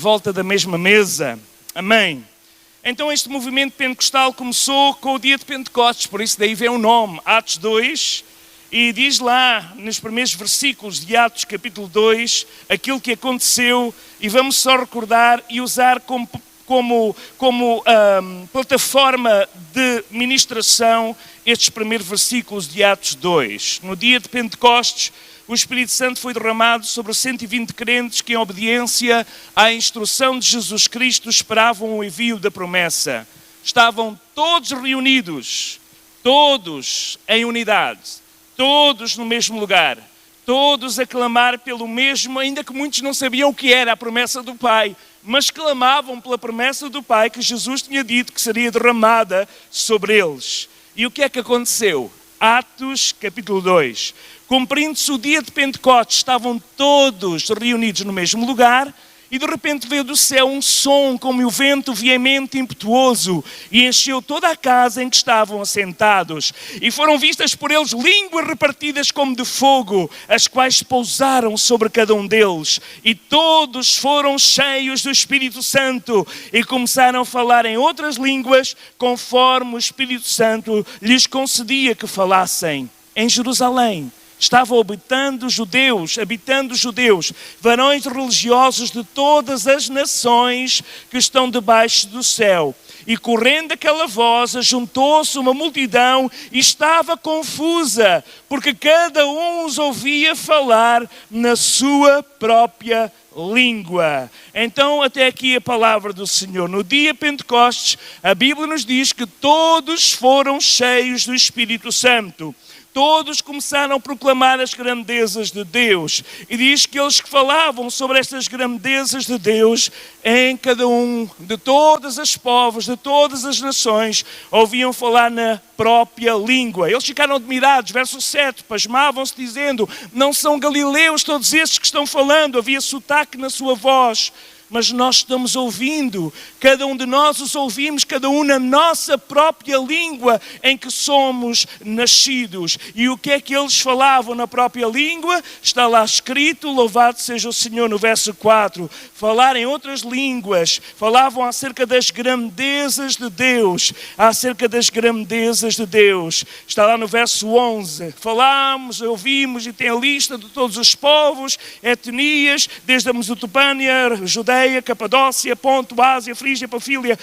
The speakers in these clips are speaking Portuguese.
volta da mesma mesa. Amém. Então este movimento pentecostal começou com o dia de Pentecostes, por isso daí vem o nome, Atos 2, e diz lá nos primeiros versículos de Atos capítulo 2, aquilo que aconteceu, e vamos só recordar e usar como plataforma de ministração estes primeiros versículos de Atos 2. No dia de Pentecostes, o Espírito Santo foi derramado sobre 120 crentes que, em obediência à instrução de Jesus Cristo, esperavam o envio da promessa. Estavam todos reunidos, todos em unidade, todos no mesmo lugar, todos a clamar pelo mesmo, ainda que muitos não sabiam o que era a promessa do Pai, mas clamavam pela promessa do Pai que Jesus tinha dito que seria derramada sobre eles. E o que é que aconteceu? Atos capítulo 2. Cumprindo-se o dia de Pentecostes, estavam todos reunidos no mesmo lugar e de repente veio do céu um som como o vento veemente e impetuoso e encheu toda a casa em que estavam assentados. E foram vistas por eles línguas repartidas como de fogo, as quais pousaram sobre cada um deles. E todos foram cheios do Espírito Santo e começaram a falar em outras línguas, conforme o Espírito Santo lhes concedia que falassem. Em Jerusalém estavam habitando judeus, varões religiosos de todas as nações que estão debaixo do céu. E correndo aquela voz, ajuntou-se uma multidão e estava confusa, porque cada um os ouvia falar na sua própria língua. Então, até aqui a palavra do Senhor. No dia Pentecostes, a Bíblia nos diz que todos foram cheios do Espírito Santo. Todos começaram a proclamar as grandezas de Deus. E diz que eles que falavam sobre estas grandezas de Deus, em cada um, de todas as povos, de todas as nações, ouviam falar na própria língua. Eles ficaram admirados, verso 7, pasmavam-se dizendo, não são galileus todos estes que estão falando, havia sotaque na sua voz. Mas nós estamos ouvindo, cada um de nós os ouvimos, cada um na nossa própria língua em que somos nascidos. E o que é que eles falavam na própria língua? Está lá escrito, louvado seja o Senhor, no verso 4. Falar em outras línguas, falavam acerca das grandezas de Deus, acerca das grandezas de Deus. Está lá no verso 11. Falamos, ouvimos e tem a lista de todos os povos, etnias, desde a Mesopotâmia, Judeia, Capadócia, Ponto, Ásia, Frígia, Panfilia,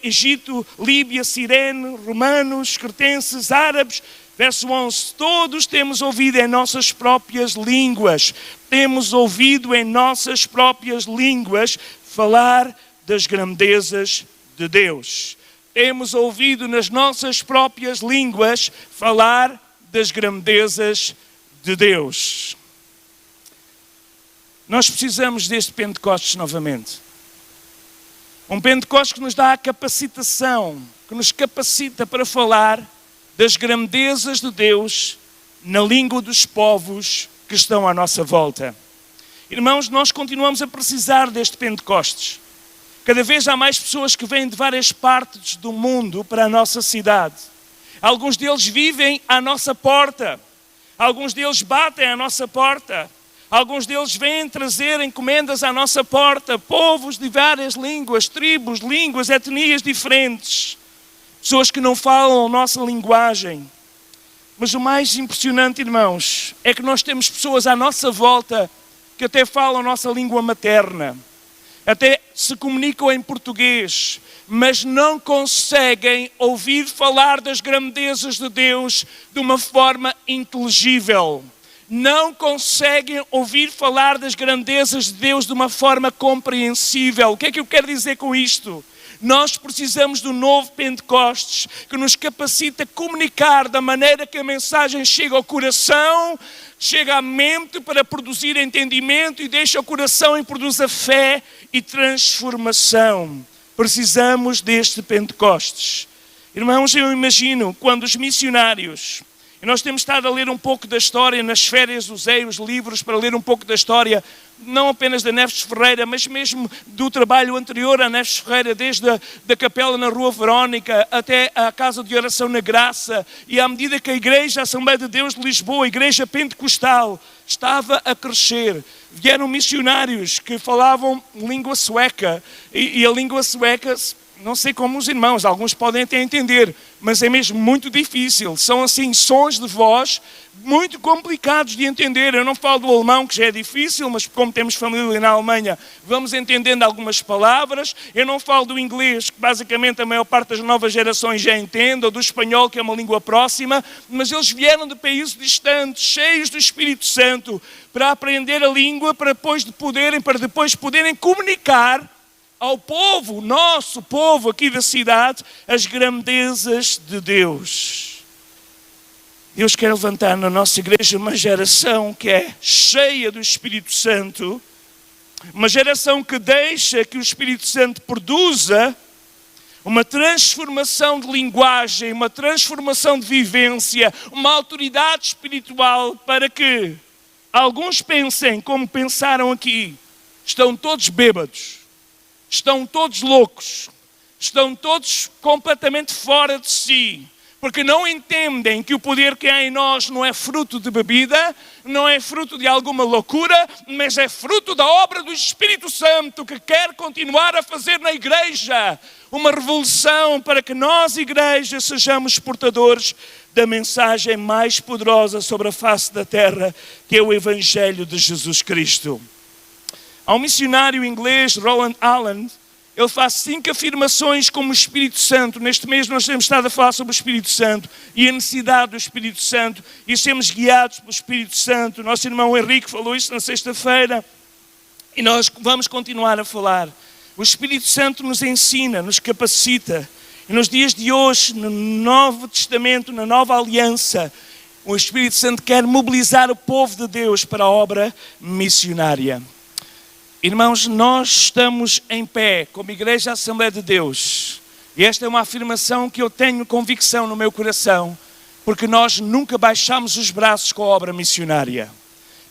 Egito, Líbia, Cirene, romanos, cretenses, árabes. Verso 11, todos temos ouvido em nossas próprias línguas, falar das grandezas de Deus. Temos ouvido nas nossas próprias línguas falar das grandezas de Deus. Nós precisamos deste Pentecostes novamente. Um Pentecostes que nos dá a capacitação, que nos capacita para falar das grandezas de Deus na língua dos povos que estão à nossa volta. Irmãos, nós continuamos a precisar deste Pentecostes. Cada vez há mais pessoas que vêm de várias partes do mundo para a nossa cidade. Alguns deles vivem à nossa porta. Alguns deles batem à nossa porta. Alguns deles vêm trazer encomendas à nossa porta, povos de várias línguas, tribos, línguas, etnias diferentes. Pessoas que não falam a nossa linguagem. Mas o mais impressionante, irmãos, é que nós temos pessoas à nossa volta que até falam a nossa língua materna. Até se comunicam em português, mas não conseguem ouvir falar das grandezas de Deus de uma forma inteligível. Não conseguem ouvir falar das grandezas de Deus de uma forma compreensível. O que é que eu quero dizer com isto? Nós precisamos do novo Pentecostes que nos capacita a comunicar da maneira que a mensagem chega ao coração, chega à mente para produzir entendimento e deixa o coração e produz a fé e transformação. Precisamos deste Pentecostes. Irmãos, eu imagino quando os missionários... E nós temos estado a ler um pouco da história, nas férias usei os livros para ler um pouco da história não apenas da Neves Ferreira, mas mesmo do trabalho anterior à Neves Ferreira, desde a capela na Rua Verónica até a Casa de Oração na Graça, e à medida que a Igreja Assembleia de Deus de Lisboa, a Igreja Pentecostal, estava a crescer, vieram missionários que falavam língua sueca, e a língua sueca, não sei como os irmãos, alguns podem até entender, mas é mesmo muito difícil. São assim sons de voz muito complicados de entender. Eu não falo do alemão, que já é difícil, mas como temos família na Alemanha, vamos entendendo algumas palavras. Eu não falo do inglês, que basicamente a maior parte das novas gerações já entende, ou do espanhol, que é uma língua próxima, mas eles vieram de países distantes, cheios do Espírito Santo, para aprender a língua, para depois poderem comunicar ao povo, nosso povo aqui da cidade, as grandezas de Deus. Deus quer levantar na nossa igreja uma geração que é cheia do Espírito Santo, uma geração que deixa que o Espírito Santo produza uma transformação de linguagem, uma transformação de vivência, uma autoridade espiritual, para que alguns pensem como pensaram aqui: estão todos bêbados, estão todos loucos, estão todos completamente fora de si, porque não entendem que o poder que há em nós não é fruto de bebida, não é fruto de alguma loucura, mas é fruto da obra do Espírito Santo, que quer continuar a fazer na igreja uma revolução, para que nós, igreja, sejamos portadores da mensagem mais poderosa sobre a face da terra, que é o Evangelho de Jesus Cristo. Há um missionário inglês, Roland Allen, ele faz 5 afirmações como o Espírito Santo. Neste mês nós temos estado a falar sobre o Espírito Santo e a necessidade do Espírito Santo e sermos guiados pelo Espírito Santo. Nosso irmão Henrique falou isso na sexta-feira e nós vamos continuar a falar. O Espírito Santo nos ensina, nos capacita. E nos dias de hoje, no Novo Testamento, na Nova Aliança, o Espírito Santo quer mobilizar o povo de Deus para a obra missionária. Irmãos, nós estamos em pé como Igreja Assembleia de Deus. E esta é uma afirmação que eu tenho convicção no meu coração, porque nós nunca baixamos os braços com a obra missionária.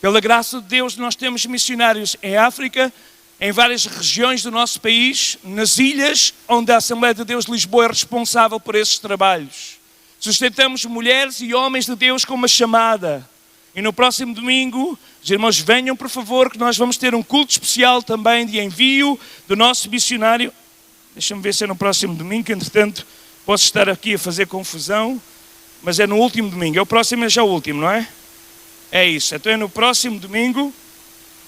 Pela graça de Deus, nós temos missionários em África, em várias regiões do nosso país, nas ilhas, onde a Assembleia de Deus de Lisboa é responsável por esses trabalhos. Sustentamos mulheres e homens de Deus com uma chamada. E no próximo domingo, os irmãos venham, por favor, que nós vamos ter um culto especial também de envio do nosso missionário. Deixa-me ver se é no próximo domingo, que entretanto posso estar aqui a fazer confusão, mas é no último domingo. É o próximo, é já o último, não é? É isso. Então é no próximo domingo.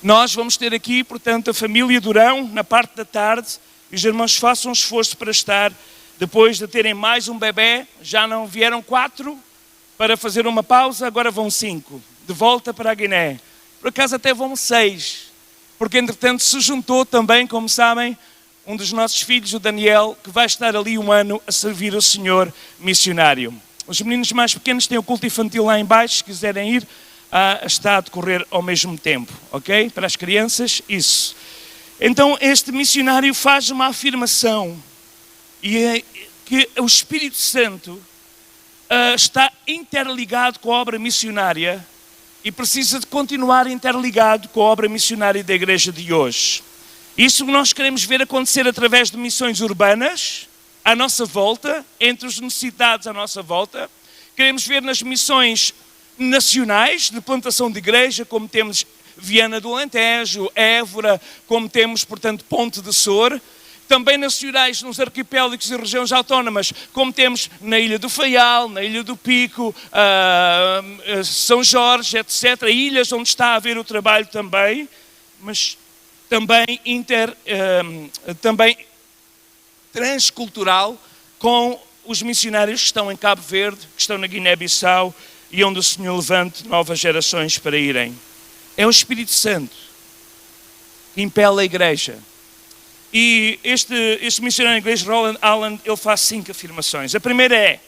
Nós vamos ter aqui, portanto, a família Durão, na parte da tarde, e os irmãos façam um esforço para estar, depois de terem mais um bebê. Já não vieram 4 para fazer uma pausa, agora vão 5. De volta para a Guiné. Por acaso até vão 6, porque entretanto se juntou também, como sabem, um dos nossos filhos, o Daniel, que vai estar ali 1 ano a servir o Senhor missionário. Os meninos mais pequenos têm o culto infantil lá em baixo, se quiserem ir, está a decorrer ao mesmo tempo, ok? Para as crianças, isso. Então este missionário faz uma afirmação, e é que o Espírito Santo está interligado com a obra missionária e precisa de continuar interligado com a obra missionária da igreja de hoje. Isso nós queremos ver acontecer através de missões urbanas, à nossa volta, entre os necessitados à nossa volta. Queremos ver nas missões nacionais, de plantação de igreja, como temos Viana do Alentejo, Évora, como temos, portanto, Ponte de Sor. Também nacionais nos arquipélagos e regiões autónomas, como temos na Ilha do Faial, na Ilha do Pico, São Jorge, etc. Ilhas onde está a haver o trabalho também, mas também, também transcultural, com os missionários que estão em Cabo Verde, que estão na Guiné-Bissau e onde o Senhor levante novas gerações para irem. É o Espírito Santo que impele a igreja. E este missionário inglês, Roland Allen, ele faz 5 afirmações. A primeira é: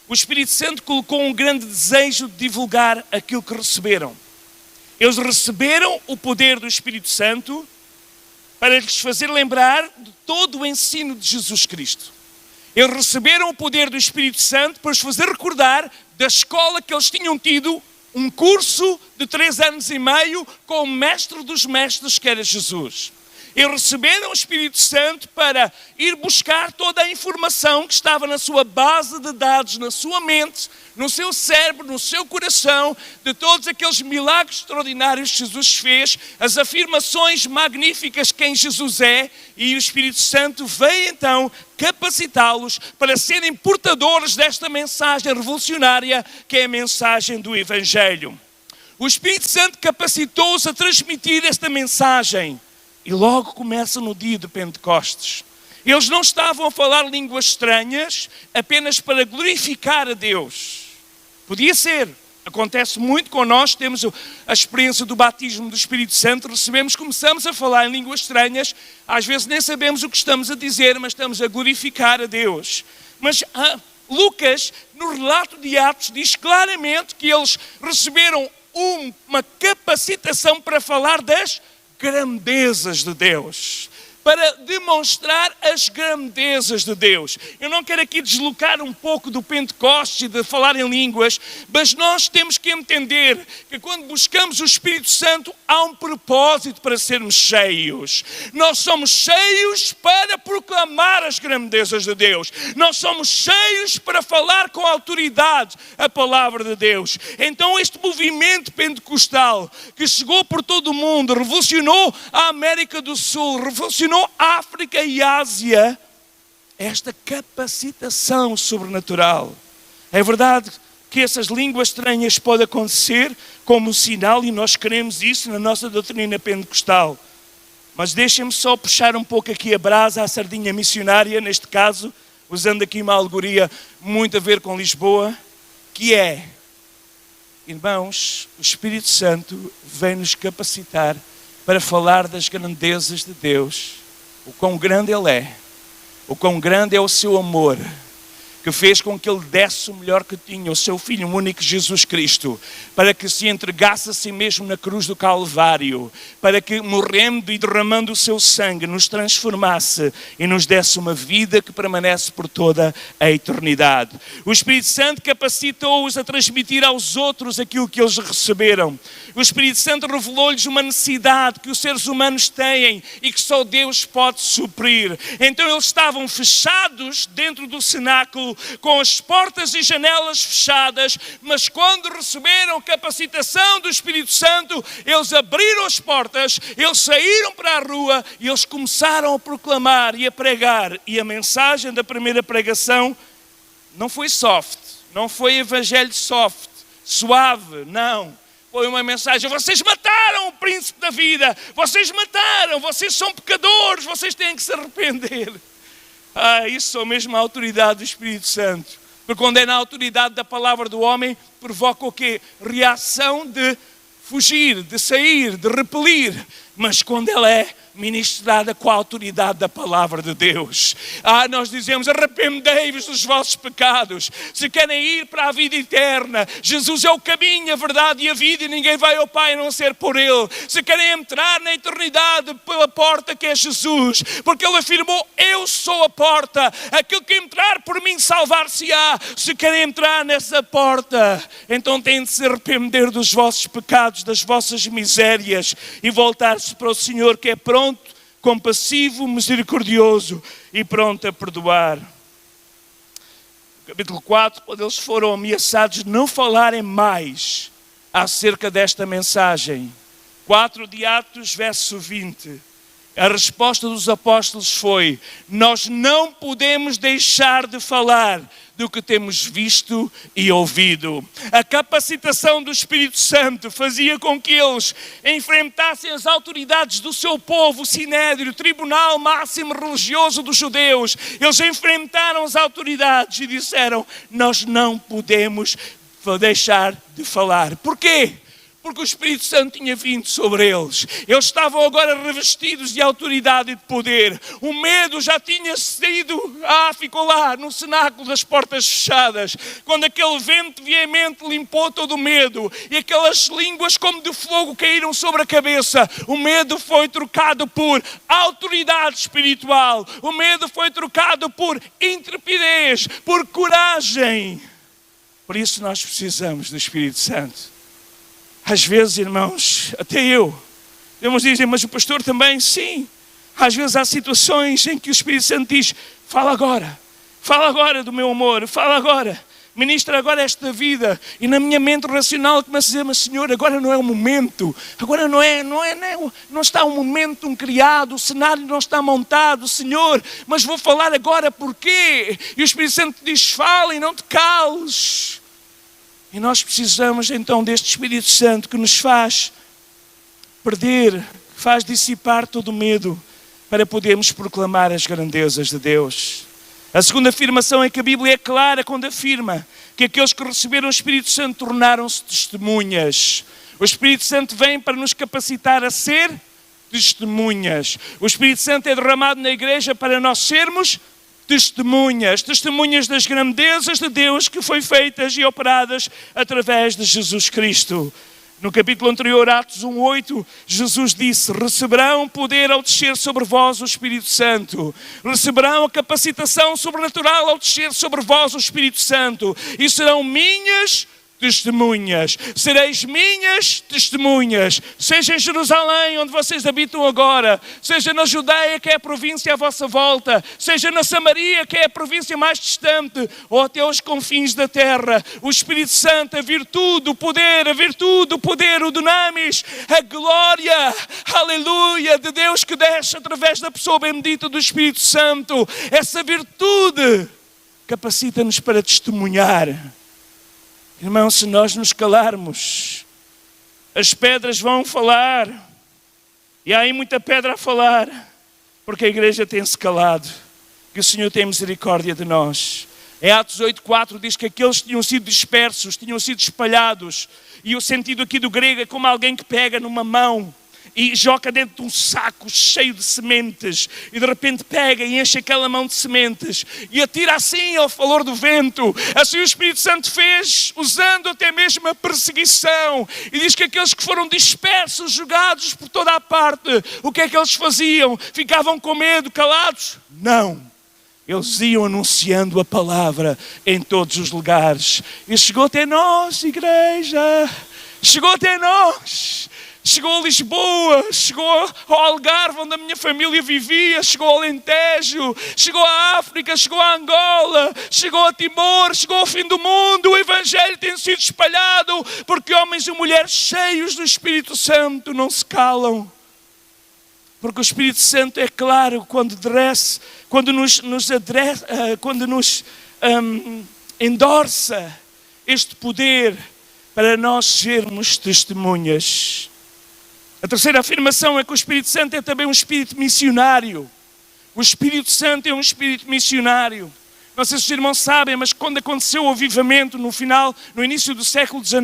o Espírito Santo colocou um grande desejo de divulgar aquilo que receberam. Eles receberam o poder do Espírito Santo para lhes fazer lembrar de todo o ensino de Jesus Cristo. Eles receberam o poder do Espírito Santo para os fazer recordar da escola que eles tinham tido um curso de 3 anos e meio com o mestre dos mestres, que era Jesus. Eles receberam o Espírito Santo para ir buscar toda a informação que estava na sua base de dados, na sua mente, no seu cérebro, no seu coração, de todos aqueles milagres extraordinários que Jesus fez, as afirmações magníficas quem Jesus é, e o Espírito Santo veio então capacitá-los para serem portadores desta mensagem revolucionária que é a mensagem do Evangelho. O Espírito Santo capacitou-os a transmitir esta mensagem. E logo começa no dia de Pentecostes. Eles não estavam a falar línguas estranhas apenas para glorificar a Deus. Podia ser. Acontece muito com nós, temos a experiência do batismo do Espírito Santo, começamos a falar em línguas estranhas, às vezes nem sabemos o que estamos a dizer, mas estamos a glorificar a Deus. Mas Lucas, no relato de Atos, diz claramente que eles receberam uma capacitação para falar das grandezas de Deus, para demonstrar as grandezas de Deus. Eu não quero aqui deslocar um pouco do Pentecostes e de falar em línguas, mas nós temos que entender que quando buscamos o Espírito Santo, há um propósito para sermos cheios. Nós somos cheios para proclamar as grandezas de Deus. Nós somos cheios para falar com autoridade a palavra de Deus. Então este movimento pentecostal que chegou por todo o mundo, revolucionou a América do Sul, revolucionou a África e Ásia, esta capacitação sobrenatural. É verdade que essas línguas estranhas podem acontecer como sinal, e nós queremos isso na nossa doutrina pentecostal. Mas deixem-me só puxar um pouco aqui a brasa à sardinha missionária, neste caso, usando aqui uma alegoria muito a ver com Lisboa, que é, irmãos, o Espírito Santo vem nos capacitar para falar das grandezas de Deus, o quão grande Ele é, o quão grande é o seu amor, que fez com que Ele desse o melhor que tinha, o seu Filho único Jesus Cristo, para que se entregasse a si mesmo na cruz do Calvário, para que morrendo e derramando o seu sangue nos transformasse e nos desse uma vida que permanece por toda a eternidade. O Espírito Santo capacitou-os a transmitir aos outros aquilo que eles receberam. O Espírito Santo revelou-lhes uma necessidade que os seres humanos têm e que só Deus pode suprir. Então eles estavam fechados dentro do cenáculo, com as portas e janelas fechadas, mas quando receberam capacitação do Espírito Santo, eles abriram as portas, eles saíram para a rua e eles começaram a proclamar e a pregar. E a mensagem da primeira pregação não foi soft, não foi evangelho soft, suave, não. Foi uma mensagem: vocês mataram o príncipe da vida, vocês mataram, vocês são pecadores, vocês têm que se arrepender. Isso é mesmo a autoridade do Espírito Santo. Porque quando é na autoridade da palavra do homem, provoca o quê? Reação de fugir, de sair, de repelir. Mas quando ela é ministrada com a autoridade da palavra de Deus, nós dizemos: arrependei-vos dos vossos pecados, se querem ir para a vida eterna, Jesus é o caminho, a verdade e a vida, e ninguém vai ao Pai a não ser por Ele. Se querem entrar na eternidade pela porta que é Jesus, porque Ele afirmou: eu sou a porta, aquele que entrar por mim salvar-se-á. Se querem entrar nessa porta, então têm de se arrepender dos vossos pecados, das vossas misérias, e voltar-se para o Senhor, que é pronto, compassivo, misericordioso e pronto a perdoar. No capítulo 4, quando eles foram ameaçados de não falarem mais acerca desta mensagem, 4 de Atos, verso 20, a resposta dos apóstolos foi: nós não podemos deixar de falar do que temos visto e ouvido. A capacitação do Espírito Santo fazia com que eles enfrentassem as autoridades do seu povo, o Sinédrio, o tribunal máximo religioso dos judeus. Eles enfrentaram as autoridades e disseram: nós não podemos deixar de falar. Porquê? Porque o Espírito Santo tinha vindo sobre eles. Eles estavam agora revestidos de autoridade e de poder. O medo já tinha saído, ficou lá no cenáculo das portas fechadas. Quando aquele vento veemente limpou todo o medo e aquelas línguas como de fogo caíram sobre a cabeça, o medo foi trocado por autoridade espiritual. O medo foi trocado por intrepidez, por coragem. Por isso nós precisamos do Espírito Santo. Às vezes, irmãos, até eu, devemos dizer, mas o pastor também, sim. Às vezes há situações em que o Espírito Santo diz, fala agora do meu amor, fala agora. Ministra agora esta vida. E na minha mente racional começo a dizer, mas Senhor, agora não é o momento. Agora não está o momento criado, o cenário não está montado, Senhor. Mas vou falar agora porquê? E o Espírito Santo diz, fala e não te cales. E nós precisamos então deste Espírito Santo que nos faz perder, faz dissipar todo o medo para podermos proclamar as grandezas de Deus. A segunda afirmação é que a Bíblia é clara quando afirma que aqueles que receberam o Espírito Santo tornaram-se testemunhas. O Espírito Santo vem para nos capacitar a ser testemunhas. O Espírito Santo é derramado na igreja para nós sermos testemunhas. Testemunhas das grandezas de Deus que foi feitas e operadas através de Jesus Cristo. No capítulo anterior, Atos 1:8, Jesus disse, receberão poder ao descer sobre vós o Espírito Santo. Receberão a capacitação sobrenatural ao descer sobre vós o Espírito Santo. E serão minhas testemunhas. Sereis minhas testemunhas. Seja em Jerusalém, onde vocês habitam agora. Seja na Judeia, que é a província à vossa volta. Seja na Samaria, que é a província mais distante. Ou até aos confins da terra. O Espírito Santo, a virtude, o poder, o dunamis, a glória, aleluia, de Deus que desce através da pessoa bendita do Espírito Santo. Essa virtude capacita-nos para testemunhar. Irmão, se nós nos calarmos, as pedras vão falar. E há aí muita pedra a falar, porque a igreja tem-se calado. Que o Senhor tenha misericórdia de nós. Em Atos 8:4 diz que aqueles que tinham sido dispersos, tinham sido espalhados. E o sentido aqui do grego é como alguém que pega numa mão e joga dentro de um saco cheio de sementes. E de repente pega e enche aquela mão de sementes. E atira assim ao valor do vento. Assim o Espírito Santo fez, usando até mesmo a perseguição. E diz que aqueles que foram dispersos, jogados por toda a parte, o que é que eles faziam? Ficavam com medo, calados? Não. Eles iam anunciando a palavra em todos os lugares. E chegou até nós, igreja. Chegou até nós. Chegou a Lisboa, chegou ao Algarve, onde a minha família vivia, chegou ao Alentejo, chegou à África, chegou a Angola, chegou a Timor, chegou ao fim do mundo. O Evangelho tem sido espalhado porque homens e mulheres cheios do Espírito Santo não se calam. Porque o Espírito Santo é claro quando nos endorça este poder para nós sermos testemunhas. A terceira afirmação é que o Espírito Santo é também um espírito missionário. O Espírito Santo é um espírito missionário. Não sei se os irmãos sabem, mas quando aconteceu o avivamento no início do século XIX,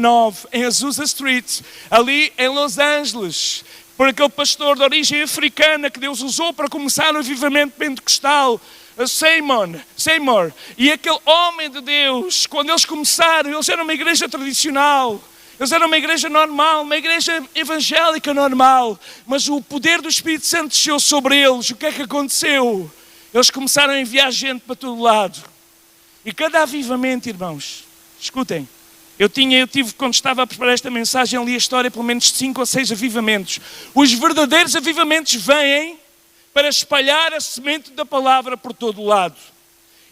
em Azusa Street, ali em Los Angeles, por aquele pastor de origem africana que Deus usou para começar o avivamento pentecostal, Seymour, e aquele homem de Deus, quando eles começaram, eles eram uma igreja tradicional, eles eram uma igreja normal, uma igreja evangélica normal, mas o poder do Espírito Santo desceu sobre eles. O que é que aconteceu? Eles começaram a enviar gente para todo lado. E cada avivamento, irmãos, escutem, eu tive, quando estava a preparar esta mensagem, li a história pelo menos de 5 ou 6 avivamentos. Os verdadeiros avivamentos vêm para espalhar a semente da palavra por todo o lado.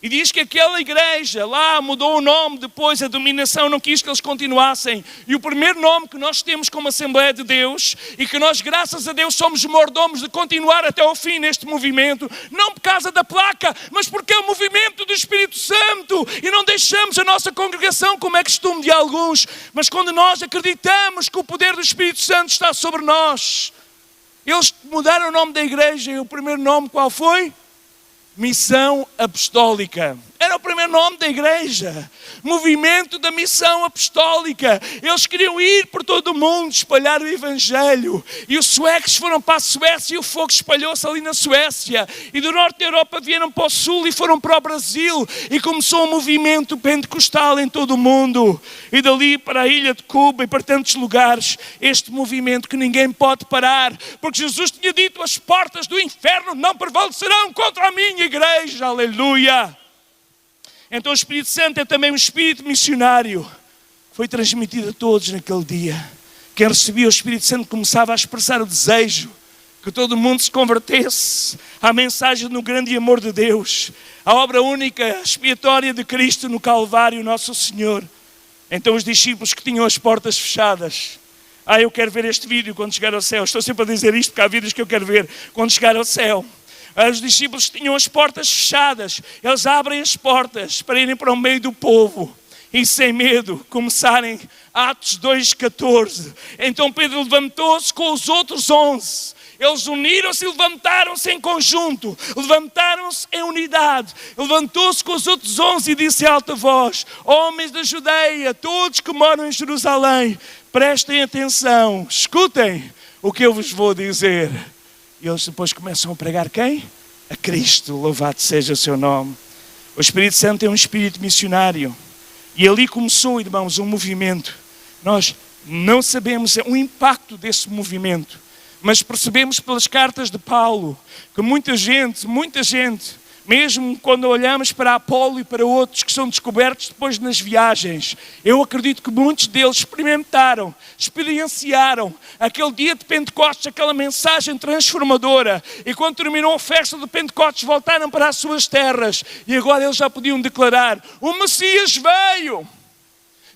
E diz que aquela igreja lá mudou o nome depois, a dominação não quis que eles continuassem. E o primeiro nome que nós temos como Assembleia de Deus, e que nós, graças a Deus, somos mordomos de continuar até ao fim neste movimento, não por causa da placa, mas porque é o movimento do Espírito Santo. E não deixamos a nossa congregação, como é costume de alguns, mas quando nós acreditamos que o poder do Espírito Santo está sobre nós. Eles mudaram o nome da igreja, e o primeiro nome qual foi? Missão Apostólica. Era o primeiro nome da igreja. Movimento da Missão Apostólica. Eles queriam ir por todo o mundo, espalhar o Evangelho. E os suecos foram para a Suécia e o fogo espalhou-se ali na Suécia. E do norte da Europa vieram para o sul e foram para o Brasil. E começou um movimento pentecostal em todo o mundo. E dali para a ilha de Cuba e para tantos lugares. Este movimento que ninguém pode parar. Porque Jesus tinha dito, as portas do inferno não prevalecerão contra a minha igreja. Aleluia. Então o Espírito Santo é também um espírito missionário. Foi transmitido a todos naquele dia. Quem recebia o Espírito Santo começava a expressar o desejo que todo mundo se convertesse à mensagem do grande amor de Deus, à obra única, expiatória de Cristo no Calvário, nosso Senhor. Então os discípulos que tinham as portas fechadas, eu quero ver este vídeo quando chegar ao céu. Estou sempre a dizer isto porque há vídeos que eu quero ver quando chegar ao céu. Os discípulos que tinham as portas fechadas, eles abrem as portas para irem para o meio do povo e sem medo começarem Atos 2,14. Então Pedro levantou-se com os outros 11. Eles uniram-se e levantaram-se em conjunto, levantaram-se em unidade. Levantou-se com os outros 11 e disse em alta voz: homens da Judeia, todos que moram em Jerusalém, prestem atenção, escutem o que eu vos vou dizer. E eles depois começam a pregar quem? A Cristo, louvado seja o seu nome. O Espírito Santo é um espírito missionário. E ali começou, irmãos, um movimento. Nós não sabemos o impacto desse movimento, mas percebemos pelas cartas de Paulo que muita gente, mesmo quando olhamos para Apolo e para outros que são descobertos depois nas viagens, eu acredito que muitos deles experienciaram aquele dia de Pentecostes, aquela mensagem transformadora, e quando terminou a festa de Pentecostes voltaram para as suas terras e agora eles já podiam declarar: o Messias veio!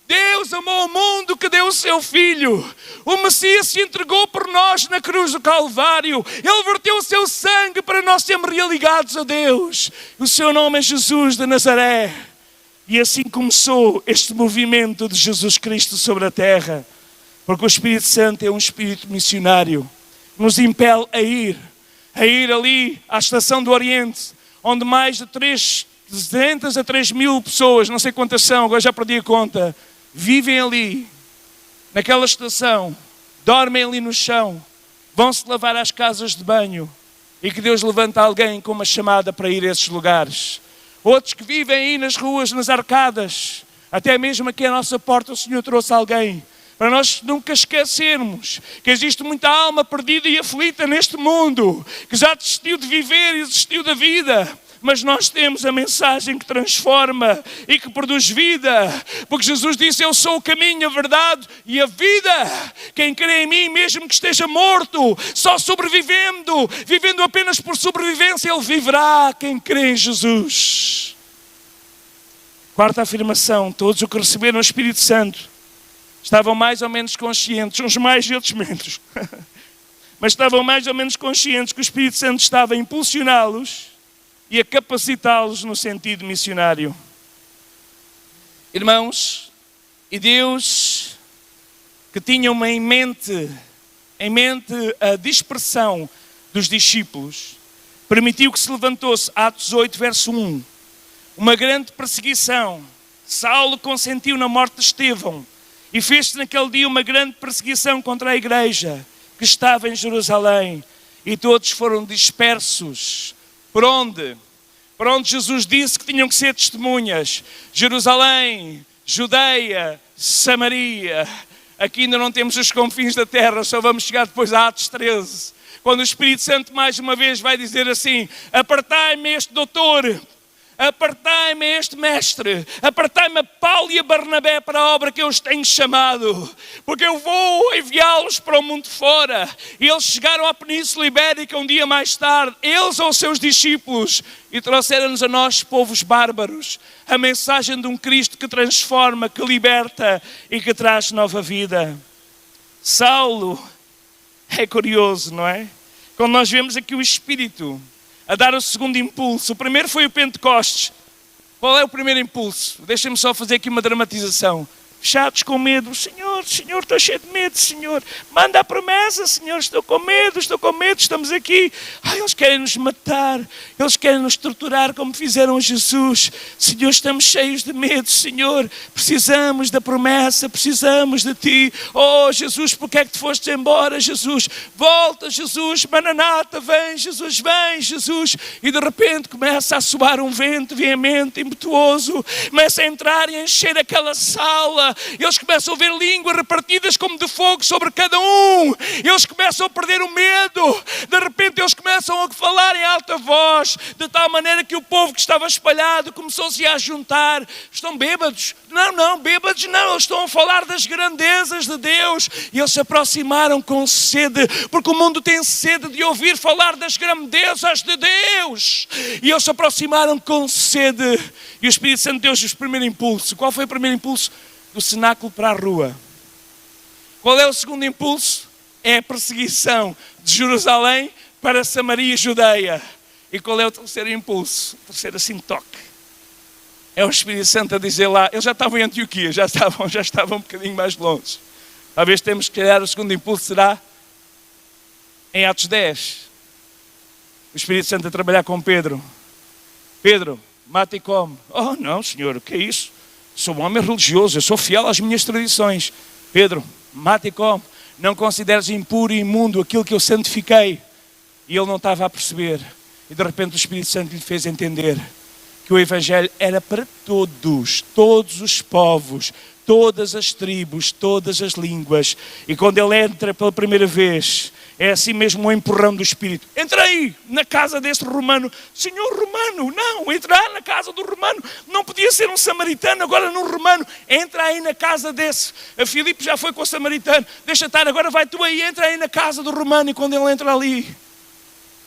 Deus amou o mundo que deu o seu Filho. O Messias se entregou por nós na cruz do Calvário. Ele verteu o seu sangue para nós sermos religados a Deus. O seu nome é Jesus de Nazaré. E assim começou este movimento de Jesus Cristo sobre a terra. Porque o Espírito Santo é um espírito missionário. Nos impele a ir ali à Estação do Oriente, onde mais de 200 a 3 mil pessoas, não sei quantas são, agora já perdi a conta, vivem ali, naquela estação, dormem ali no chão, vão-se lavar às casas de banho e que Deus levanta alguém com uma chamada para ir a esses lugares. Outros que vivem aí nas ruas, nas arcadas, até mesmo aqui à nossa porta o Senhor trouxe alguém para nós nunca esquecermos que existe muita alma perdida e aflita neste mundo, que já desistiu de viver e desistiu da vida. Mas nós temos a mensagem que transforma e que produz vida. Porque Jesus disse: eu sou o caminho, a verdade e a vida. Quem crê em mim, mesmo que esteja morto, só vivendo apenas por sobrevivência, ele viverá. Quem crê em Jesus. Quarta afirmação: todos os que receberam o Espírito Santo estavam mais ou menos conscientes, uns mais e outros menos. Mas estavam mais ou menos conscientes que o Espírito Santo estava a impulsioná-los e a capacitá-los no sentido missionário. Irmãos, e Deus, que tinha em mente a dispersão dos discípulos, permitiu que se levantasse, Atos 8, verso 1, uma grande perseguição. Saulo consentiu na morte de Estevão e fez-se naquele dia uma grande perseguição contra a igreja que estava em Jerusalém, e todos foram dispersos. Por onde? Por onde Jesus disse que tinham que ser testemunhas. Jerusalém, Judeia, Samaria. Aqui ainda não temos os confins da terra, só vamos chegar depois a Atos 13. Quando o Espírito Santo mais uma vez vai dizer assim: apartai-me este doutor, apartai-me este mestre, apartai-me a Paulo e a Barnabé para a obra que eu os tenho chamado, porque eu vou enviá-los para o mundo fora. E eles chegaram à Península Ibérica um dia mais tarde, eles ou os seus discípulos, e trouxeram-nos a nós, povos bárbaros, a mensagem de um Cristo que transforma, que liberta e que traz nova vida. Saulo, é curioso, não é? Quando nós vemos aqui o Espírito a dar o segundo impulso. O primeiro foi o Pentecostes. Qual é o primeiro impulso? Deixem-me só fazer aqui uma dramatização. Fechados com medo. Senhor, estou cheio de medo, Senhor. Manda a promessa, Senhor, estou com medo, estamos aqui. Eles querem nos matar, eles querem nos torturar como fizeram Jesus. Senhor, estamos cheios de medo, Senhor. Precisamos da promessa, precisamos de Ti. Oh, Jesus, porque é que Te foste embora, Jesus? Volta, Jesus, Maranata, vem, Jesus, vem, Jesus. E de repente começa a soar um vento veemente, impetuoso. Começa a entrar e a encher aquela sala. Eles começam a ver línguas línguas repartidas como de fogo sobre cada um. Eles começam a perder o medo. De repente eles começam a falar em alta voz, de tal maneira que o povo que estava espalhado começou-se a juntar. Estão bêbados? Não, bêbados não. Eles estão a falar das grandezas de Deus. E eles se aproximaram com sede, porque o mundo tem sede de ouvir falar das grandezas de Deus. E eles se aproximaram com sede. E o Espírito Santo deu-lhes o primeiro impulso. Qual foi o primeiro impulso? Do cenáculo para a rua. Qual é o segundo impulso? É a perseguição de Jerusalém para Samaria e Judeia. E qual é o terceiro impulso? O terceiro assim toque. É o Espírito Santo a dizer lá, eles já estavam em Antioquia, já estavam um bocadinho mais longe. Talvez temos que criar o segundo impulso, será em Atos 10. O Espírito Santo a trabalhar com Pedro. Pedro, mata e come. Oh não, Senhor, o que é isso? Sou um homem religioso, eu sou fiel às minhas tradições. Pedro, mata e come. Não consideres impuro e imundo aquilo que eu santifiquei. E ele não estava a perceber. E de repente o Espírito Santo lhe fez entender que o Evangelho era para todos os povos, todas as tribos, todas as línguas. E quando ele entra pela primeira vez, é assim mesmo um empurrão do Espírito. Entra aí, na casa desse romano. Senhor romano, não, entrar na casa do romano. Não podia ser um samaritano, agora num romano. Entra aí na casa desse. A Filipe já foi com o samaritano. Deixa estar, agora vai tu aí, entra aí na casa do romano. E quando ele entra ali,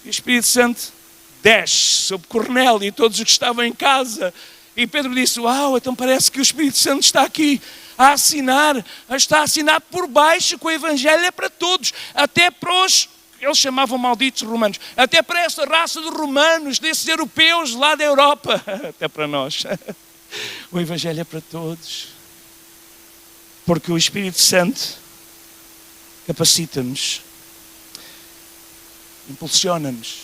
o Espírito Santo desce sobre Cornélio e todos os que estavam em casa. E Pedro disse, uau, então parece que o Espírito Santo está aqui está a assinar por baixo que o Evangelho é para todos, até para os, eles chamavam malditos romanos, até para essa raça de romanos, desses europeus lá da Europa, até para nós. O Evangelho é para todos, porque o Espírito Santo capacita-nos, impulsiona-nos,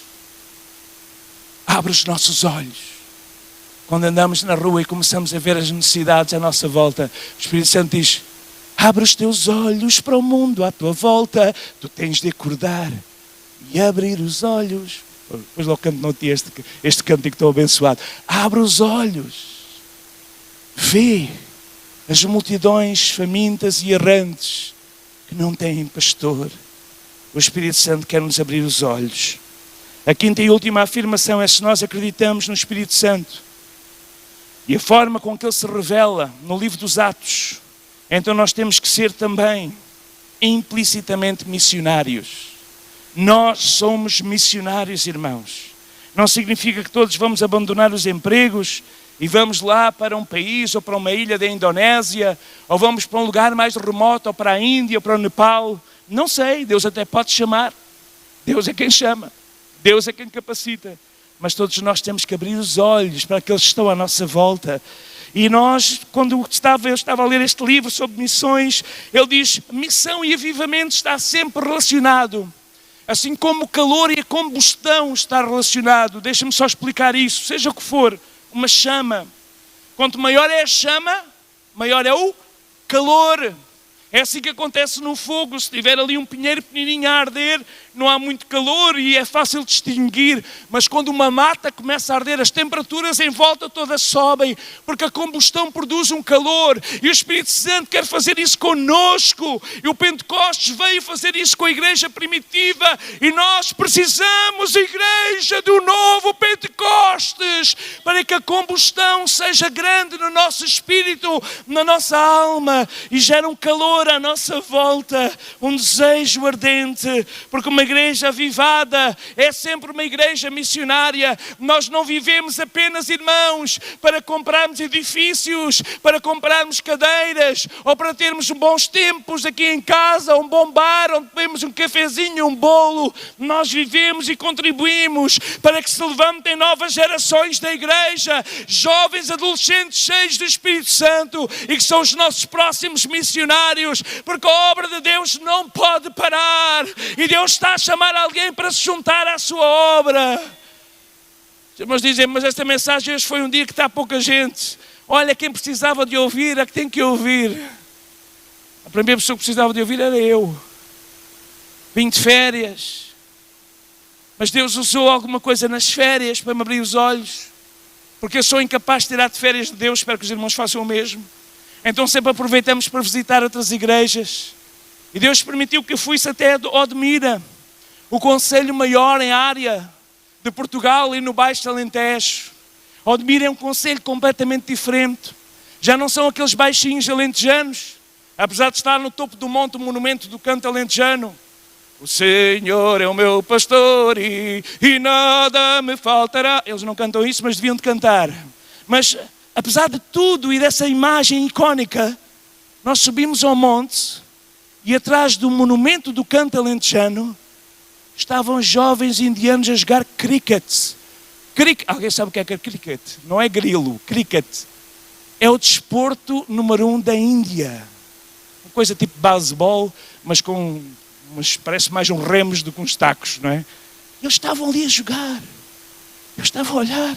abre os nossos olhos. Quando andamos na rua e começamos a ver as necessidades à nossa volta, o Espírito Santo diz, abre os teus olhos para o mundo à tua volta, tu tens de acordar e abrir os olhos. Depois logo canto no dia este cântico tão abençoado. Abre os olhos, vê as multidões famintas e errantes que não têm pastor. O Espírito Santo quer nos abrir os olhos. A quinta e última afirmação é se nós acreditamos no Espírito Santo e a forma com que ele se revela no livro dos Atos, então nós temos que ser também implicitamente missionários. Nós somos missionários, irmãos. Não significa que todos vamos abandonar os empregos e vamos lá para um país ou para uma ilha da Indonésia, ou vamos para um lugar mais remoto, ou para a Índia, ou para o Nepal. Não sei, Deus até pode chamar. Deus é quem chama. Deus é quem capacita. Mas todos nós temos que abrir os olhos para aqueles que estão à nossa volta. E nós, quando eu estava a ler este livro sobre missões, ele diz, missão e avivamento está sempre relacionado. Assim como o calor e a combustão está relacionado. Deixa-me só explicar isso. Seja o que for, uma chama. Quanto maior é a chama, maior é o calor. É assim que acontece no fogo. Se tiver ali um pinheiro pequenininho a arder, não há muito calor e é fácil distinguir. Mas quando uma mata começa a arder, as temperaturas em volta todas sobem, porque a combustão produz um calor. E o Espírito Santo quer fazer isso conosco. E o Pentecostes veio fazer isso com a igreja primitiva. E nós precisamos, igreja, do novo Pentecostes, para que a combustão seja grande no nosso espírito, na nossa alma, e gere um calor à nossa volta, um desejo ardente, porque uma igreja avivada é sempre uma igreja missionária. Nós não vivemos apenas, irmãos, para comprarmos edifícios, para comprarmos cadeiras, ou para termos bons tempos aqui em casa, um bom bar, onde bebemos um cafezinho, um bolo. Nós vivemos e contribuímos para que se levantem novas gerações da igreja, jovens, adolescentes cheios do Espírito Santo, e que são os nossos próximos missionários, porque a obra de Deus não pode parar, e Deus está a chamar alguém para se juntar à sua obra. Os irmãos dizem, mas esta mensagem hoje foi um dia que está pouca gente. Olha, quem precisava de ouvir é que tem que ouvir. A primeira pessoa que precisava de ouvir era eu. Vim de férias, mas Deus usou alguma coisa nas férias para me abrir os olhos, porque eu sou incapaz de tirar de férias de Deus. Espero que os irmãos façam o mesmo. Então sempre aproveitamos para visitar outras igrejas. E Deus permitiu que eu fosse até Odmira, o concelho maior em área de Portugal e no Baixo Alentejo. Odmira é um concelho completamente diferente. Já não são aqueles baixinhos alentejanos, apesar de estar no topo do monte o monumento do canto alentejano. O Senhor é o meu pastor e nada me faltará. Eles não cantam isso, mas deviam de cantar. Mas, apesar de tudo e dessa imagem icónica, nós subimos ao monte e atrás do monumento do canto alentejano estavam jovens indianos a jogar cricket. Alguém sabe o que é cricket? Não é grilo, cricket. É o desporto número 1 da Índia. Uma coisa tipo baseball, mas parece mais uns remos do que uns tacos, não é? Eles estavam ali a jogar. Eu estava a olhar.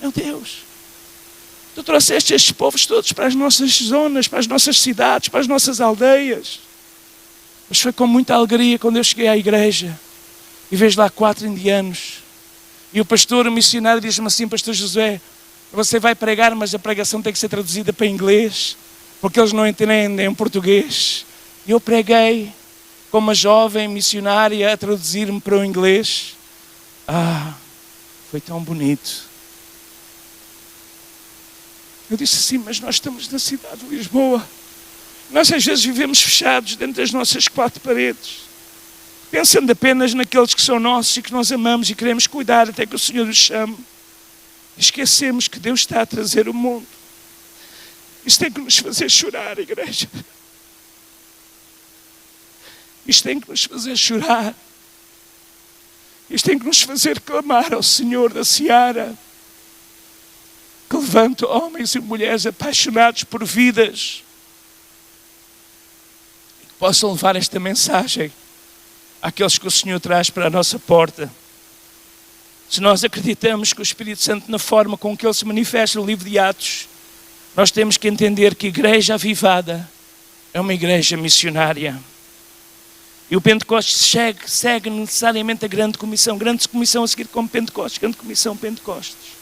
Meu Deus. Tu trouxeste estes povos todos para as nossas zonas, para as nossas cidades, para as nossas aldeias. Mas foi com muita alegria quando eu cheguei à igreja e vejo lá 4 indianos. E o pastor, o missionário, diz-me assim: Pastor Josué, você vai pregar, mas a pregação tem que ser traduzida para inglês, porque eles não entendem português. E eu preguei como uma jovem missionária a traduzir-me para o inglês. Foi tão bonito. Eu disse assim: mas nós estamos na cidade de Lisboa. Nós às vezes vivemos fechados dentro das nossas 4 paredes, pensando apenas naqueles que são nossos e que nós amamos e queremos cuidar até que o Senhor nos chame. Esquecemos que Deus está a trazer o mundo. Isto tem que nos fazer chorar, igreja. Isto tem que nos fazer chorar. Isto tem que nos fazer clamar ao Senhor da Seara, que levanta homens e mulheres apaixonados por vidas e que possam levar esta mensagem àqueles que o Senhor traz para a nossa porta. Se nós acreditamos que o Espírito Santo, na forma com que ele se manifesta no livro de Atos, nós temos que entender que a igreja avivada é uma igreja missionária. E o Pentecostes segue necessariamente a grande comissão a seguir como Pentecostes, grande comissão Pentecostes.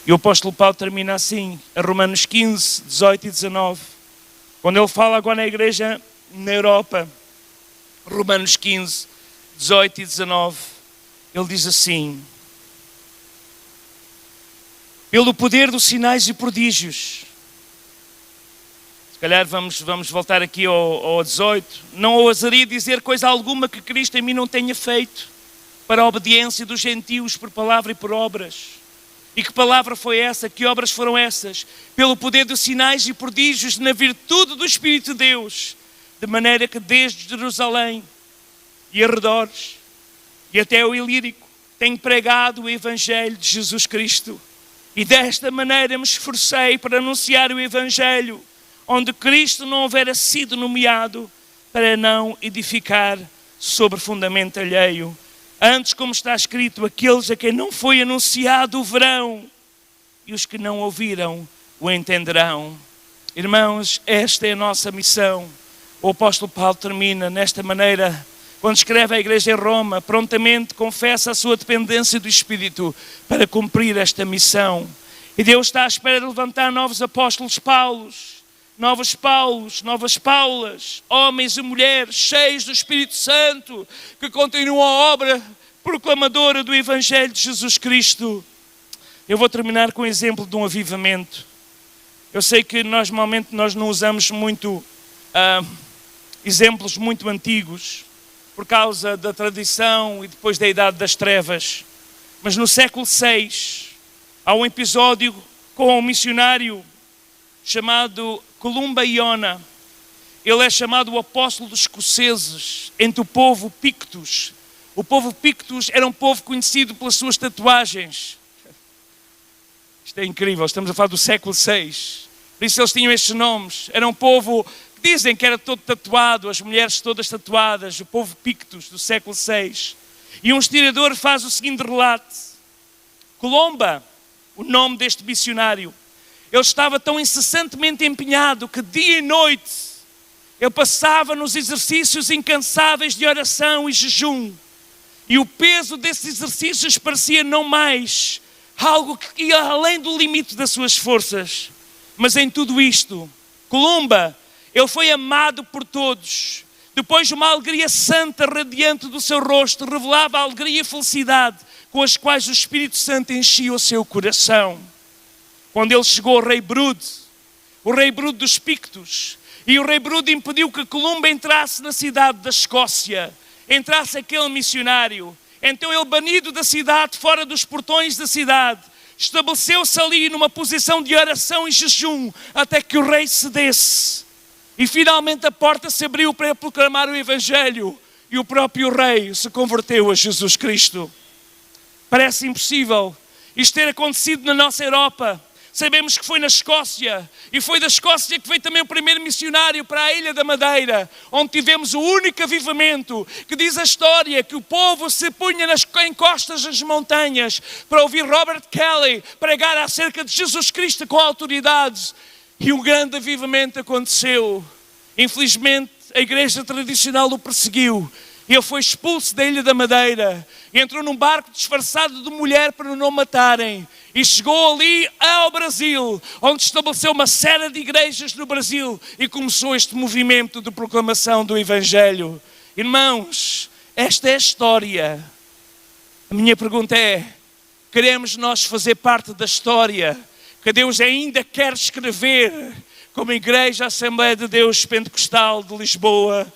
E o apóstolo Paulo termina assim, a Romanos 15, 18 e 19, quando ele fala agora na igreja na Europa. Romanos 15, 18 e 19, ele diz assim: pelo poder dos sinais e prodígios. Se calhar vamos voltar aqui ao 18. Não ousaria dizer coisa alguma que Cristo em mim não tenha feito, para a obediência dos gentios por palavra e por obras. E que palavra foi essa? Que obras foram essas? Pelo poder dos sinais e prodígios, na virtude do Espírito de Deus, de maneira que desde Jerusalém e arredores e até o Ilírico tenho pregado o Evangelho de Jesus Cristo. E desta maneira me esforcei para anunciar o Evangelho, onde Cristo não houvera sido nomeado, para não edificar sobre fundamento alheio. Antes, como está escrito, aqueles a quem não foi anunciado o verão, e os que não ouviram o entenderão. Irmãos, esta é a nossa missão. O apóstolo Paulo termina nesta maneira, quando escreve à igreja em Roma, prontamente confessa a sua dependência do Espírito para cumprir esta missão. E Deus está à espera de levantar novos apóstolos Paulos, novas Paulas, homens e mulheres cheios do Espírito Santo, que continuam a obra proclamadora do Evangelho de Jesus Cristo. Eu vou terminar com o exemplo de um avivamento. Eu sei que normalmente nós não usamos muito exemplos muito antigos, por causa da tradição e depois da Idade das Trevas. Mas no século VI, há um episódio com um missionário chamado Columba Iona. Ele é chamado o apóstolo dos escoceses, entre o povo Pictos. O povo Pictos era um povo conhecido pelas suas tatuagens. Isto é incrível, estamos a falar do século VI. Por isso eles tinham estes nomes. Era um povo que dizem que era todo tatuado, as mulheres todas tatuadas, o povo Pictos do século VI. E um historiador faz o seguinte relato. Columba, o nome deste missionário, ele estava tão incessantemente empenhado que dia e noite ele passava nos exercícios incansáveis de oração e jejum. E o peso desses exercícios parecia não mais algo que ia além do limite das suas forças. Mas em tudo isto, Columba, ele foi amado por todos. Depois uma alegria santa radiante do seu rosto revelava a alegria e felicidade com as quais o Espírito Santo enchia o seu coração. Quando ele chegou ao rei Brude, o rei Brude dos Pictos, e o rei Brude impediu que Columba entrasse na cidade da Escócia, entrasse aquele missionário. Então ele, banido da cidade, fora dos portões da cidade, estabeleceu-se ali numa posição de oração e jejum até que o rei cedesse. E finalmente a porta se abriu para proclamar o Evangelho e o próprio rei se converteu a Jesus Cristo. Parece impossível isto ter acontecido na nossa Europa. Sabemos que foi na Escócia, e foi da Escócia que veio também o primeiro missionário para a Ilha da Madeira, onde tivemos o único avivamento, que diz a história que o povo se punha em costas das montanhas para ouvir Robert Kelly pregar acerca de Jesus Cristo com autoridade, e um grande avivamento aconteceu. Infelizmente, a igreja tradicional o perseguiu. Ele foi expulso da Ilha da Madeira, entrou num barco disfarçado de mulher para não o matarem e chegou ali ao Brasil, onde estabeleceu uma série de igrejas no Brasil e começou este movimento de proclamação do Evangelho. Irmãos, esta é a história. A minha pergunta é, queremos nós fazer parte da história que Deus ainda quer escrever como Igreja Assembleia de Deus Pentecostal de Lisboa?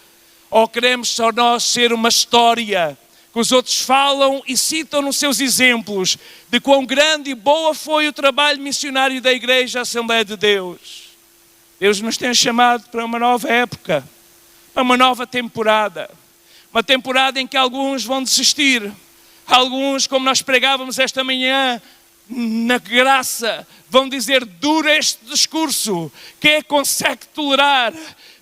Ou queremos só nós ser uma história que os outros falam e citam nos seus exemplos de quão grande e boa foi o trabalho missionário da Igreja Assembleia de Deus? Deus nos tem chamado para uma nova época, para uma nova temporada. Uma temporada em que alguns vão desistir. Alguns, como nós pregávamos esta manhã, na graça, vão dizer, dura este discurso, quem consegue tolerar?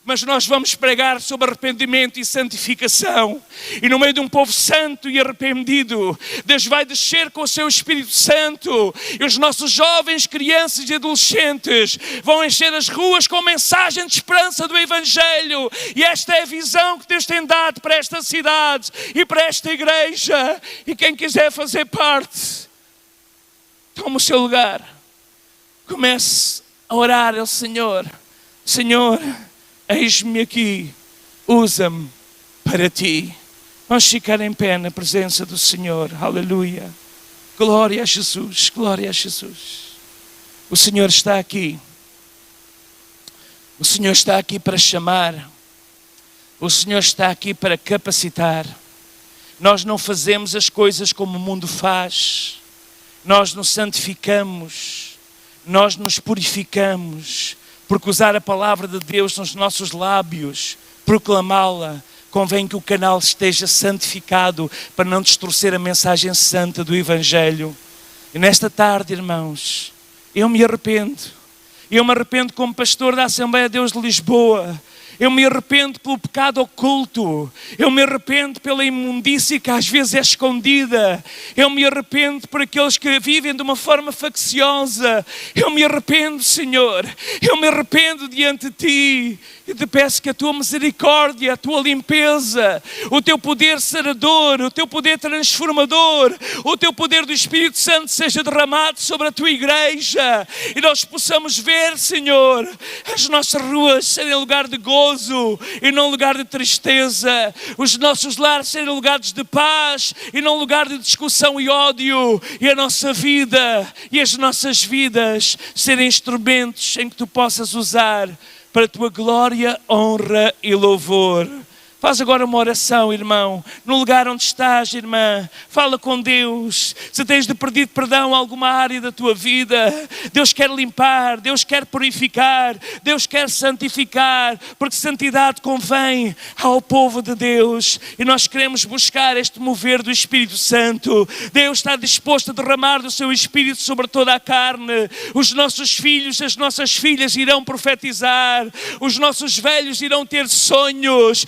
Mas nós vamos pregar sobre arrependimento e santificação. E no meio de um povo santo e arrependido, Deus vai descer com o seu Espírito Santo. E os nossos jovens, crianças e adolescentes vão encher as ruas com mensagem de esperança do Evangelho. E esta é a visão que Deus tem dado para esta cidade e para esta igreja. E quem quiser fazer parte, tome o seu lugar. Comece a orar ao Senhor. Senhor, eis-me aqui, usa-me para ti. Vamos ficar em pé na presença do Senhor. Aleluia. Glória a Jesus, glória a Jesus. O Senhor está aqui. O Senhor está aqui para chamar. O Senhor está aqui para capacitar. Nós não fazemos as coisas como o mundo faz. Nós nos santificamos. Nós nos purificamos. Porque usar a palavra de Deus nos nossos lábios, proclamá-la, convém que o canal esteja santificado para não distorcer a mensagem santa do Evangelho. E nesta tarde, irmãos, eu me arrependo. Eu me arrependo como pastor da Assembleia de Deus de Lisboa. Eu me arrependo pelo pecado oculto. Eu me arrependo pela imundícia que às vezes é escondida. Eu me arrependo por aqueles que vivem de uma forma facciosa. Eu me arrependo, Senhor. Eu me arrependo diante de Ti. E te peço que a Tua misericórdia, a Tua limpeza, o Teu poder sarador, o Teu poder transformador, o Teu poder do Espírito Santo seja derramado sobre a Tua igreja. E nós possamos ver, Senhor, as nossas ruas serem lugar de gozo e não lugar de tristeza. Os nossos lares serem lugares de paz e não lugar de discussão e ódio. E a nossa vida e as nossas vidas serem instrumentos em que Tu possas usar para a Tua glória, honra e louvor. Faz agora uma oração, irmão. No lugar onde estás, irmã, fala com Deus. Se tens de pedir perdão a alguma área da tua vida, Deus quer limpar, Deus quer purificar, Deus quer santificar, porque santidade convém ao povo de Deus. E nós queremos buscar este mover do Espírito Santo. Deus está disposto a derramar do seu Espírito sobre toda a carne. Os nossos filhos, as nossas filhas irão profetizar. Os nossos velhos irão ter sonhos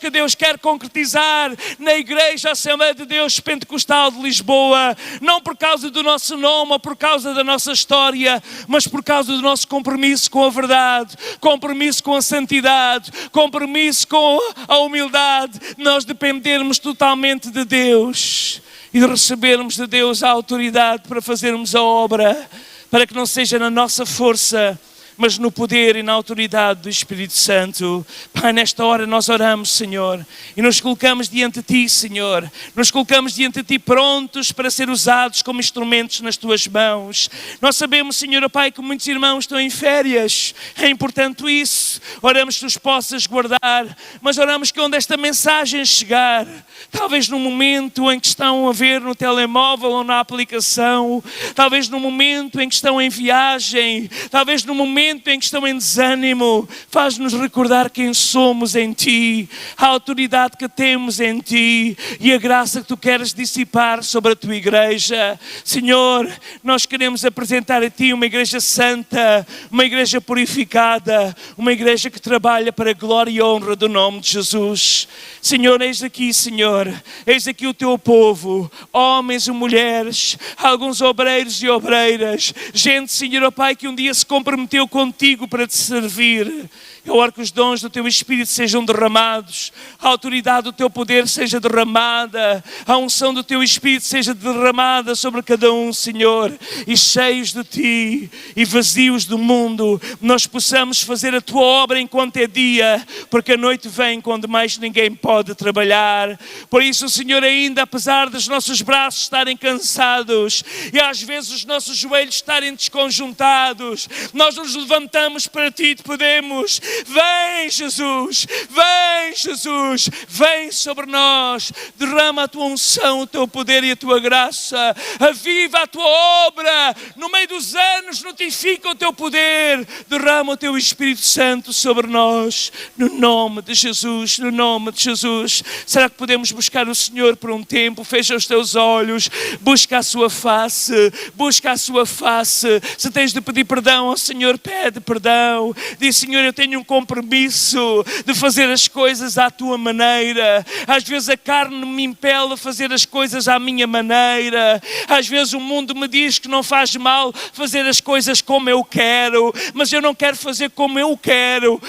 que Deus quer concretizar na Igreja Assembleia de Deus Pentecostal de Lisboa, não por causa do nosso nome ou por causa da nossa história, mas por causa do nosso compromisso com a verdade, compromisso com a santidade, compromisso com a humildade, nós dependermos totalmente de Deus e de recebermos de Deus a autoridade para fazermos a obra, para que não seja na nossa força, mas no poder e na autoridade do Espírito Santo. Pai, nesta hora nós oramos, Senhor, e nos colocamos diante de Ti, Senhor. Nos colocamos diante de Ti prontos para ser usados como instrumentos nas Tuas mãos. Nós sabemos, Senhor, Pai, que muitos irmãos estão em férias. É importante isso. Oramos que Tu os possas guardar, mas oramos que onde esta mensagem chegar, talvez no momento em que estão a ver no telemóvel ou na aplicação, talvez no momento em que estão em viagem, talvez no momento em que estão em desânimo, faz-nos recordar quem somos em Ti, a autoridade que temos em Ti e a graça que Tu queres dissipar sobre a Tua igreja. Senhor, nós queremos apresentar a Ti uma igreja santa, uma igreja purificada, uma igreja que trabalha para a glória e honra do nome de Jesus. Senhor, eis aqui, Senhor, eis aqui o Teu povo, homens e mulheres, alguns obreiros e obreiras, gente, Senhor, ó Pai, que um dia se comprometeu contigo para Te servir. Eu oro que os dons do Teu Espírito sejam derramados, a autoridade do Teu poder seja derramada, a unção do Teu Espírito seja derramada sobre cada um, Senhor, e cheios de Ti e vazios do mundo, nós possamos fazer a Tua obra enquanto é dia, porque a noite vem quando mais ninguém pode trabalhar. Por isso, Senhor, ainda apesar dos nossos braços estarem cansados e às vezes os nossos joelhos estarem desconjuntados, nós nos levantamos para Ti e Te pedimos: vem Jesus, vem Jesus, vem sobre nós, derrama a Tua unção, o Teu poder e a Tua graça, aviva a Tua obra, no meio dos anos notifica o Teu poder, derrama o Teu Espírito Santo sobre nós, no nome de Jesus, no nome de Jesus. Será que podemos buscar o Senhor por um tempo? Fecha os teus olhos, busca a sua face, busca a sua face. Se tens de pedir perdão ao Senhor, pede perdão, diz: Senhor, eu tenho um compromisso de fazer as coisas à Tua maneira. Às vezes a carne me impele a fazer as coisas à minha maneira, às vezes o mundo me diz que não faz mal fazer as coisas como eu quero, mas eu não quero fazer como eu quero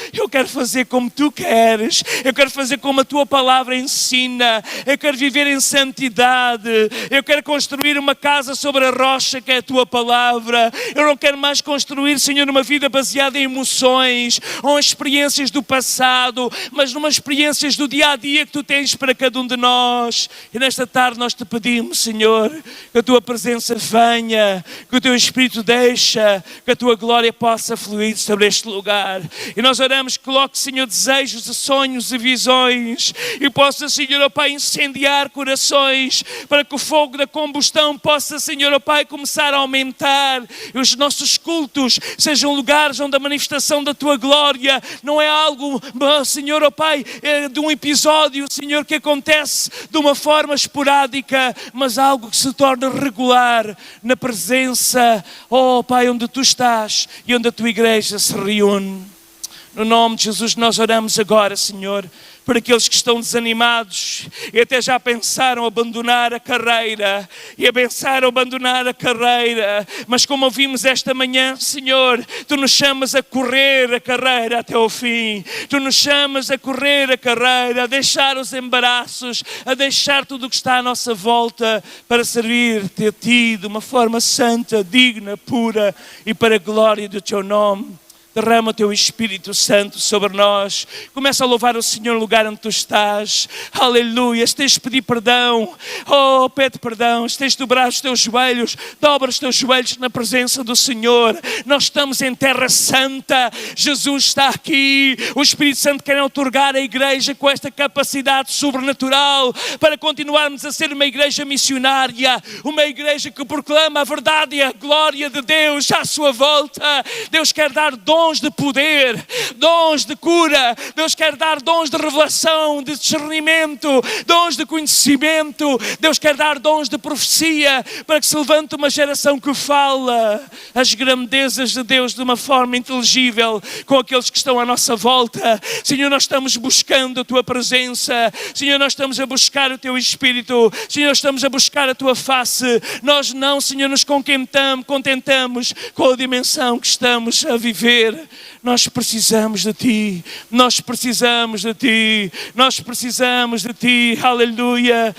fazer como Tu queres, eu quero fazer como a Tua palavra ensina, eu quero viver em santidade, eu quero construir uma casa sobre a rocha que é a Tua palavra. Eu não quero mais construir, Senhor, uma vida baseada em emoções ou em experiências do passado, mas numas experiências do dia a dia que Tu tens para cada um de nós. E nesta tarde nós Te pedimos, Senhor, que a Tua presença venha, que o Teu Espírito deixa, que a Tua glória possa fluir sobre este lugar. E nós oramos que coloque, Senhor, desejos e sonhos e visões e possa, Senhor, ó Pai, incendiar corações para que o fogo da combustão possa, Senhor, ó Pai, começar a aumentar e os nossos cultos sejam lugares onde a manifestação da Tua glória não é algo, Senhor, ó Pai, de um episódio, Senhor, que acontece de uma forma esporádica, mas algo que se torna regular na presença, ó Pai, onde Tu estás e onde a Tua igreja se reúne. No nome de Jesus nós oramos agora, Senhor, por aqueles que estão desanimados e até já pensaram abandonar a carreira, mas como ouvimos esta manhã, Senhor, Tu nos chamas a correr a carreira até ao fim, Tu nos chamas a correr a carreira, a deixar os embaraços, a deixar tudo o que está à nossa volta para servir-te a Ti de uma forma santa, digna, pura e para a glória do Teu nome. Derrama o Teu Espírito Santo sobre nós. Começa a louvar o Senhor no lugar onde Tu estás. Aleluia. Se tens de pedir perdão, pede perdão. Se tens de dobrar os teus joelhos, dobra os teus joelhos na presença do Senhor. Nós estamos em terra santa. Jesus está aqui. O Espírito Santo quer outorgar à igreja com esta capacidade sobrenatural para continuarmos a ser uma igreja missionária, uma igreja que proclama a verdade e a glória de Deus à sua volta. Deus quer dar dons de poder, dons de cura. Deus quer dar dons de revelação, de discernimento, dons de conhecimento. Deus quer dar dons de profecia para que se levante uma geração que fala as grandezas de Deus de uma forma inteligível com aqueles que estão à nossa volta. Senhor, nós estamos buscando a Tua presença. Senhor, nós estamos a buscar o Teu Espírito. Senhor, nós estamos a buscar a Tua face. Nós não, Senhor, nos contentamos com a dimensão que estamos a viver. Nós precisamos de Ti, nós precisamos de Ti, nós precisamos de Ti, aleluia.